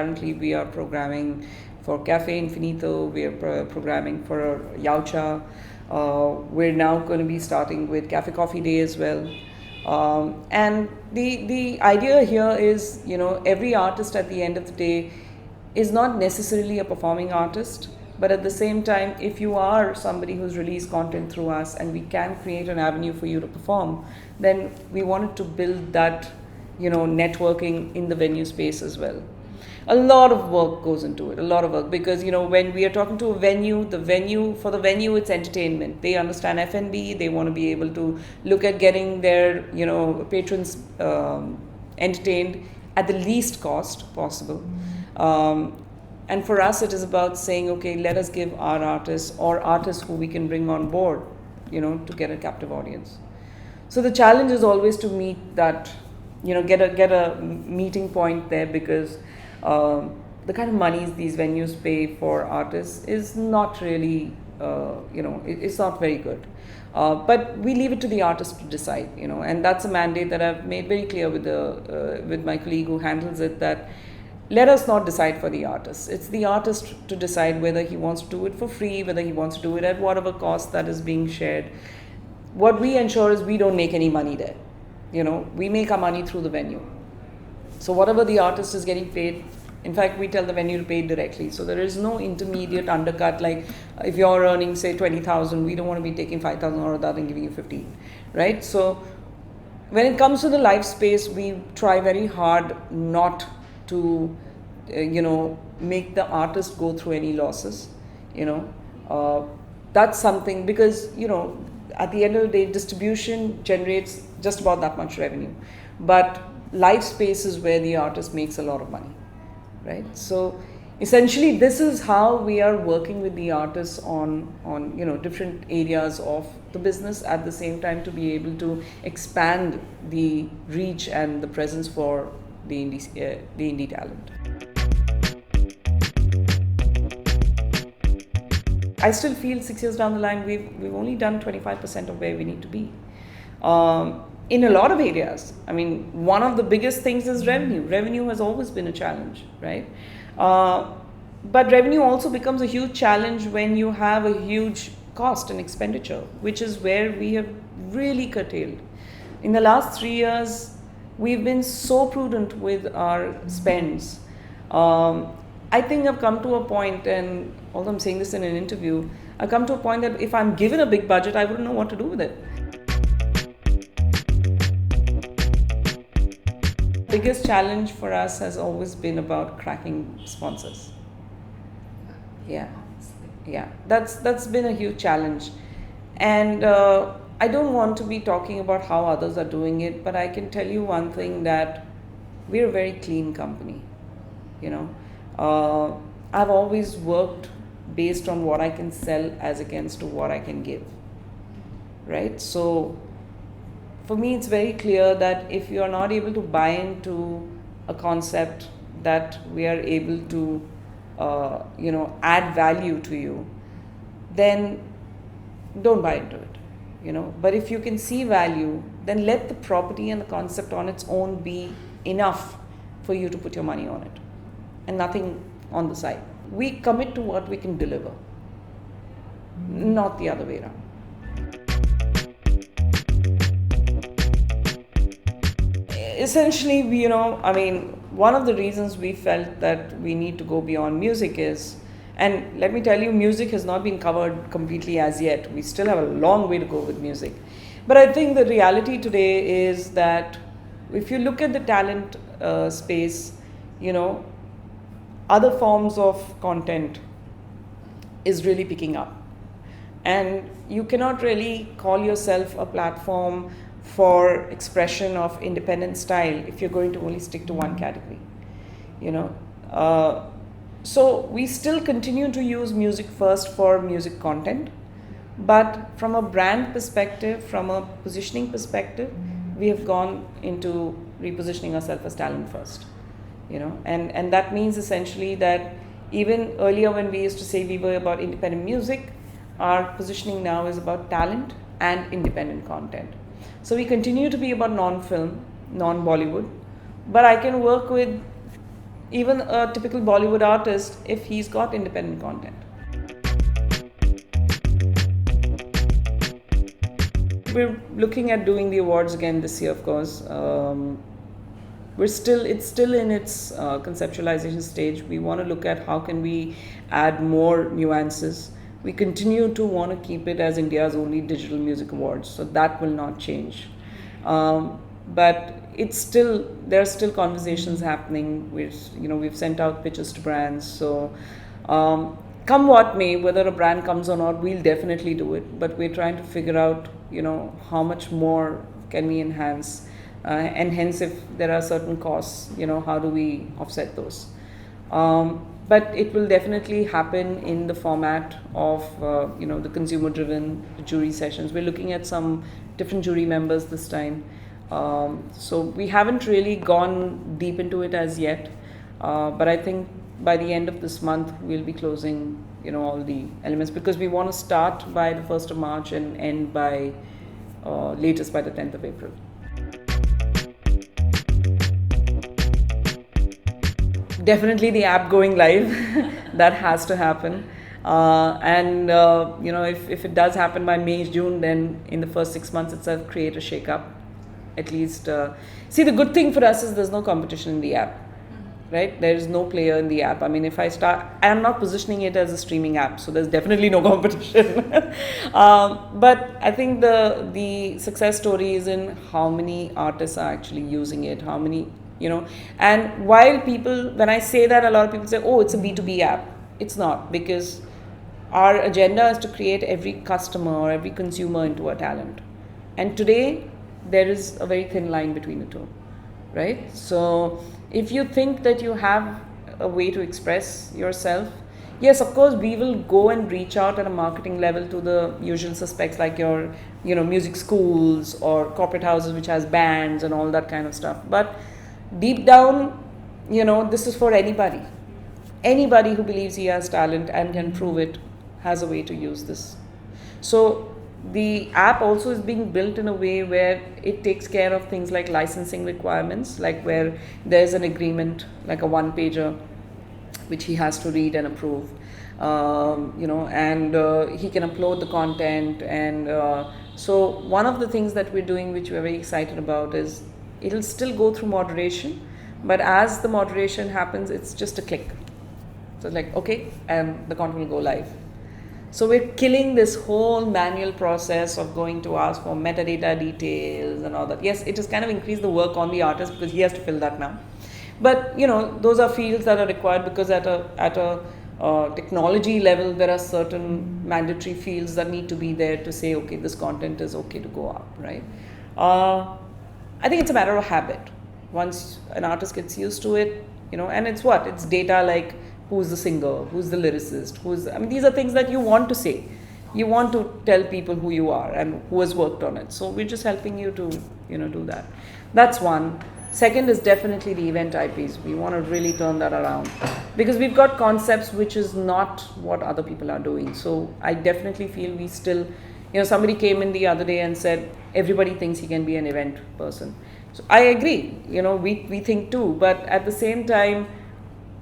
currently we are programming for Cafe Infinito, we are programming for Yaucha. We're now going to be starting with Cafe Coffee Day as well. And the idea here is, every artist at the end of the day is not necessarily a performing artist, but at the same time, if you are somebody who's released content through us and we can create an avenue for you to perform, then we wanted to build that, networking in the venue space as well. A lot of work goes into it, a lot of work, because when we are talking to a venue, for the venue it's entertainment. They understand F&B, they want to be able to look at getting their patrons entertained at the least cost possible. And for us it is about saying, okay, let us give our artists or artists who we can bring on board to get a captive audience. So the challenge is always to meet that, get a meeting point there, because the kind of monies these venues pay for artists is not really, it's not very good. But we leave it to the artist to decide, and that's a mandate that I've made very clear with my colleague who handles it, that let us not decide for the artist. It's the artist to decide whether he wants to do it for free, whether he wants to do it at whatever cost that is being shared. What we ensure is we don't make any money there. We make our money through the venue. So whatever the artist is getting paid, in fact, we tell the venue to pay directly. So there is no intermediate undercut, like if you're earning, say, 20,000, we don't want to be taking 5,000 out of that and giving you 15, right? So when it comes to the live space, we try very hard not to, make the artist go through any losses, that's something, because, at the end of the day, distribution generates just about that much revenue. But live space is where the artist makes a lot of money, right? So essentially, this is how we are working with the artists on different areas of the business, at the same time to be able to expand the reach and the presence for the indie talent. I still feel 6 years down the line, we've only done 25% of where we need to be. In a lot of areas. I mean, one of the biggest things is revenue. Revenue has always been a challenge, right? But revenue also becomes a huge challenge when you have a huge cost and expenditure, which is where we have really curtailed. In the last 3 years, we've been so prudent with our spends. I think I've come to a point, and although I'm saying this in an interview, I've come to a point that if I'm given a big budget, I wouldn't know what to do with it. The biggest challenge for us has always been about cracking sponsors. Yeah, that's been a huge challenge. And I don't want to be talking about how others are doing it, but I can tell you one thing, that we're a very clean company, I've always worked based on what I can sell as against to what I can give, right? So for me, it's very clear that if you are not able to buy into a concept that we are able to, add value to you, then don't buy into it, But if you can see value, then let the property and the concept on its own be enough for you to put your money on it, and nothing on the side. We commit to what we can deliver, not the other way around. Essentially, one of the reasons we felt that we need to go beyond music is, and let me tell you, music has not been covered completely as yet. We still have a long way to go with music. But I think the reality today is that if you look at the talent space, other forms of content is really picking up. And you cannot really call yourself a platform for expression of independent style if you're going to only stick to one category, So we still continue to use music first for music content, but from a brand perspective, from a positioning perspective, we have gone into repositioning ourselves as talent first, and that means essentially that even earlier when we used to say we were about independent music, our positioning now is about talent and independent content. So we continue to be about non-film, non-Bollywood, but I can work with even a typical Bollywood artist if he's got independent content. We're looking at doing the awards again this year, of course. It's still in its conceptualization stage. We want to look at how can we add more nuances. We continue to want to keep it as India's only digital music awards, so that will not change. But there are still conversations happening. We've sent out pitches to brands. So come what may, whether a brand comes or not, we'll definitely do it. But we're trying to figure out, how much more can we enhance, and hence if there are certain costs, how do we offset those? But it will definitely happen in the format of, the consumer-driven jury sessions. We're looking at some different jury members this time. So we haven't really gone deep into it as yet, but I think by the end of this month we'll be closing, all the elements, because we want to start by the 1st of March and end by latest by the 10th of April. Definitely the app going live. That has to happen. If it does happen by May, June, then in the first 6 months itself, create a shake-up. At least, see, the good thing for us is there's no competition in the app, right? There is no player in the app. I mean, if I start, I'm not positioning it as a streaming app, so there's definitely no competition. But I think the success story is in how many artists are actually using it, how many, and while when I say that, a lot of people say, oh, it's a B2B app. It's not, because our agenda is to create every customer or every consumer into a talent. And today, there is a very thin line between the two, right? So if you think that you have a way to express yourself, yes, of course, we will go and reach out at a marketing level to the usual suspects like your, music schools or corporate houses which has bands and all that kind of stuff. But deep down, this is for anybody. Anybody who believes he has talent and can prove it has a way to use this. So the app also is being built in a way where it takes care of things like licensing requirements, like where there's an agreement, like a one-pager, which he has to read and approve, and he can upload the content. And so one of the things that we're doing, which we're very excited about, is it'll still go through moderation, but as the moderation happens, it's just a click. So it's like, okay, and the content will go live. So we're killing this whole manual process of going to ask for metadata details and all that. Yes, it has kind of increased the work on the artist because he has to fill that now. But those are fields that are required because at a technology level, there are certain mandatory fields that need to be there to say, okay, this content is okay to go up, right? I think it's a matter of habit. Once an artist gets used to it, and it's data like who's the singer, who's the lyricist, these are things that you want to say. You want to tell people who you are and who has worked on it. So we're just helping you to, do that. That's one. Second is definitely the event IPs. We want to really turn that around because we've got concepts which is not what other people are doing. So I definitely feel we still, somebody came in the other day and said, everybody thinks he can be an event person. So I agree, we think too, but at the same time,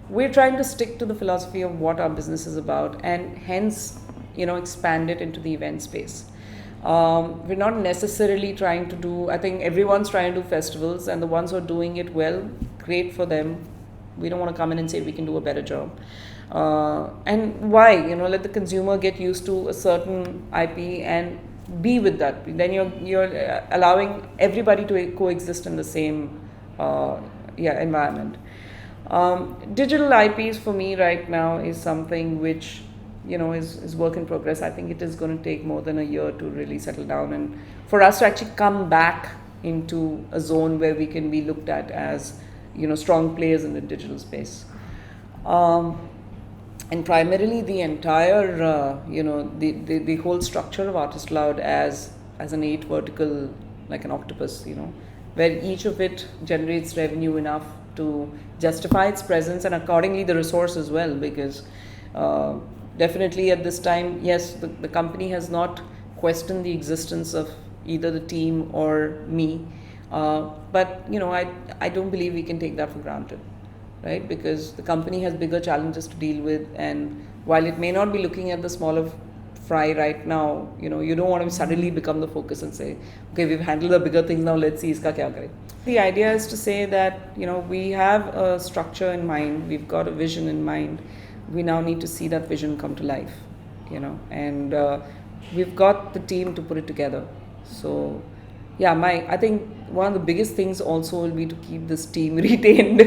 we're trying to stick to the philosophy of what our business is about and hence, expand it into the event space. We're not necessarily trying to do, I think everyone's trying to do festivals and the ones who are doing it well, great for them. We don't want to come in and say we can do a better job. And why? Let the consumer get used to a certain IP and be with that. Then you're allowing everybody to coexist in the same environment. Digital IPs for me right now is something which is work in progress. I think it is going to take more than a year to really settle down and for us to actually come back into a zone where we can be looked at as strong players in the digital space. And primarily the entire the whole structure of Artist Aloud as an 8 vertical, like an octopus, where each of it generates revenue enough to justify its presence and accordingly the resource as well, because definitely at this time, yes, the company has not questioned the existence of either the team or me, but I don't believe we can take that for granted. right? Because the company has bigger challenges to deal with, and while it may not be looking at the smaller fry right now, you don't want to suddenly become the focus and say, okay, we've handled the bigger things, now let's see iska kya kare. The idea is to say that we have a structure in mind, we've got a vision in mind, we now need to see that vision come to life, and we've got the team to put it together. So yeah, I think one of the biggest things also will be to keep this team retained.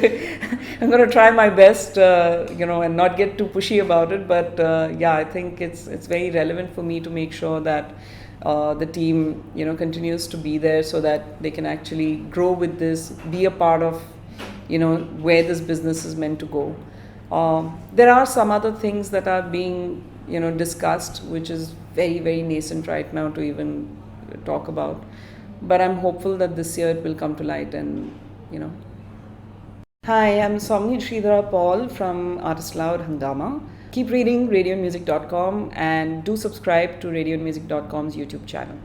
I'm going to try my best, and not get too pushy about it. But yeah, I think it's very relevant for me to make sure that the team, continues to be there so that they can actually grow with this, be a part of, where this business is meant to go. There are some other things that are being, discussed, which is very, very nascent right now to even talk about. But I'm hopeful that this year it will come to light and. Hi, I'm Soumini Sridhara Paul from Artist Aloud, Hungama. Keep reading radioandmusic.com and do subscribe to radioandmusic.com's YouTube channel.